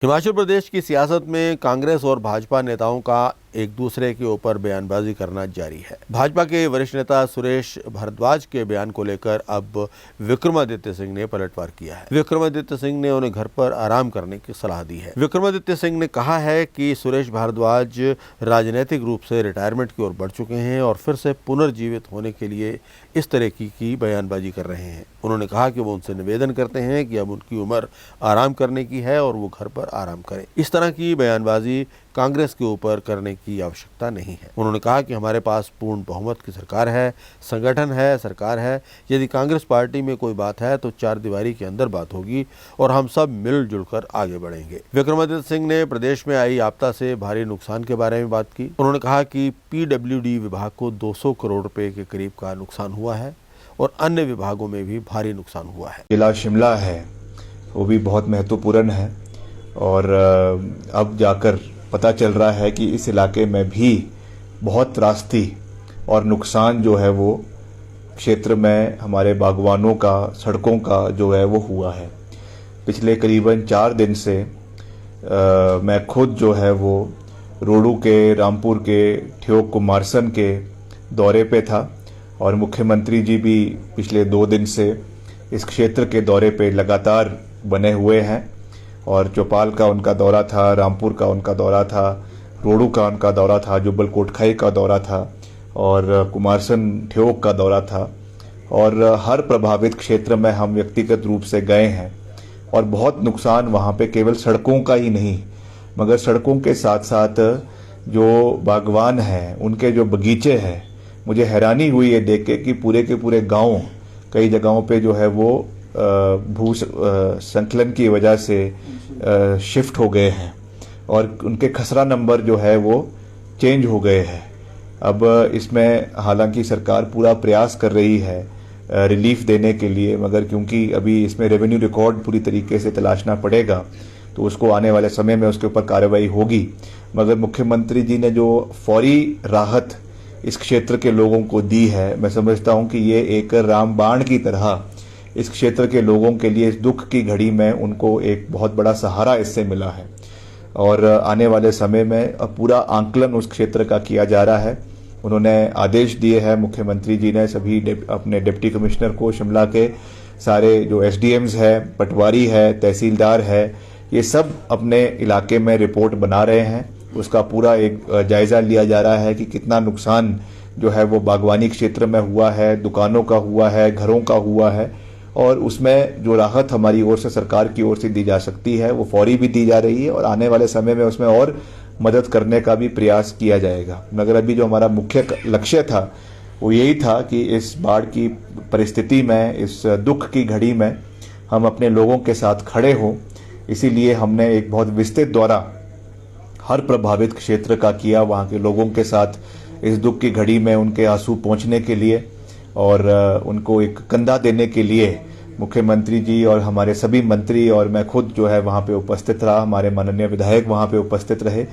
हिमाचल प्रदेश की सियासत में कांग्रेस और भाजपा नेताओं का एक दूसरे के ऊपर बयानबाजी करना जारी है। भाजपा के वरिष्ठ नेता सुरेश भारद्वाज के बयान को लेकर अब विक्रमादित्य सिंह ने पलटवार किया है। विक्रमादित्य सिंह ने उन्हें घर पर आराम करने की सलाह दी है। विक्रमादित्य सिंह ने कहा है कि सुरेश भारद्वाज राजनीतिक रूप से रिटायरमेंट की ओर बढ़ चुके हैं और फिर से पुनर्जीवित होने के लिए इस तरह की बयानबाजी कर रहे हैं। उन्होंने कहा कि वो उनसे निवेदन करते हैं कि अब उनकी उम्र आराम करने की है और वो घर पर आराम करें। इस तरह की बयानबाजी कांग्रेस के ऊपर करने की आवश्यकता नहीं है। उन्होंने कहा कि हमारे पास पूर्ण बहुमत की सरकार है, संगठन है, सरकार है। यदि कांग्रेस पार्टी में कोई बात है तो चार दीवारी के अंदर बात होगी और हम सब मिलजुल कर आगे बढ़ेंगे। विक्रमादित्य सिंह ने प्रदेश में आई आपदा से भारी नुकसान के बारे में बात की। उन्होंने कहा कि PWD विभाग को 200 करोड़ रुपए के करीब का नुकसान हुआ है और अन्य विभागों में भी भारी नुकसान हुआ है। जिला शिमला है वो भी बहुत महत्वपूर्ण है और अब जाकर पता चल रहा है कि इस इलाके में भी बहुत त्रासदी और नुकसान जो है वो क्षेत्र में हमारे बागवानों का, सड़कों का जो है वो हुआ है। पिछले करीबन 4 दिन से मैं खुद जो है वो रोडू के, रामपुर के, ठियोग कुमारसन के दौरे पे था और मुख्यमंत्री जी भी पिछले 2 दिन से इस क्षेत्र के दौरे पे लगातार बने हुए हैं और चौपाल का उनका दौरा था, रामपुर का उनका दौरा था, रोडू का उनका दौरा था, जुब्बल कोटखाई का दौरा था और कुमारसन ठियोग का दौरा था और हर प्रभावित क्षेत्र में हम व्यक्तिगत रूप से गए हैं और बहुत नुकसान वहाँ पे केवल सड़कों का ही नहीं मगर सड़कों के साथ साथ जो बागवान हैं, उनके जो बगीचे हैं, मुझे हैरानी हुई ये देख के पूरे के पूरे गांव कई जगहों पे जो है वो भू संकलन की वजह से शिफ्ट हो गए हैं और उनके खसरा नंबर जो है वो चेंज हो गए हैं। अब इसमें हालांकि सरकार पूरा प्रयास कर रही है रिलीफ देने के लिए, मगर क्योंकि अभी इसमें रेवेन्यू रिकॉर्ड पूरी तरीके से तलाशना पड़ेगा तो उसको आने वाले समय में उसके ऊपर कार्रवाई होगी। मगर मुख्यमंत्री जी ने जो फौरी राहत इस क्षेत्र के लोगों को दी है, मैं समझता हूं कि ये एक रामबाण की तरह इस क्षेत्र के लोगों के लिए इस दुख की घड़ी में उनको एक बहुत बड़ा सहारा इससे मिला है और आने वाले समय में अब पूरा आंकलन उस क्षेत्र का किया जा रहा है। उन्होंने आदेश दिए हैं मुख्यमंत्री जी ने सभी अपने डिप्टी कमिश्नर को, शिमला के सारे जो SDMs है, पटवारी है, तहसीलदार है, ये सब अपने इलाके में रिपोर्ट बना रहे हैं। उसका पूरा एक जायजा लिया जा रहा है कि कितना नुकसान जो है वो बागवानी क्षेत्र में हुआ है, दुकानों का हुआ है, घरों का हुआ है और उसमें जो राहत हमारी ओर से, सरकार की ओर से दी जा सकती है वो फौरी भी दी जा रही है और आने वाले समय में उसमें और मदद करने का भी प्रयास किया जाएगा। मगर अभी जो हमारा मुख्य लक्ष्य था वो यही था कि इस बाढ़ की परिस्थिति में, इस दुख की घड़ी में हम अपने लोगों के साथ खड़े हों। इसीलिए हमने एक बहुत विस्तृत दौरा हर प्रभावित क्षेत्र का किया, वहाँ के लोगों के साथ इस दुख की घड़ी में उनके आंसू पहुँचने के लिए और उनको एक कंधा देने के लिए मुख्यमंत्री जी और हमारे सभी मंत्री और मैं खुद जो है वहाँ पे उपस्थित रहा, हमारे माननीय विधायक वहाँ पे उपस्थित रहे।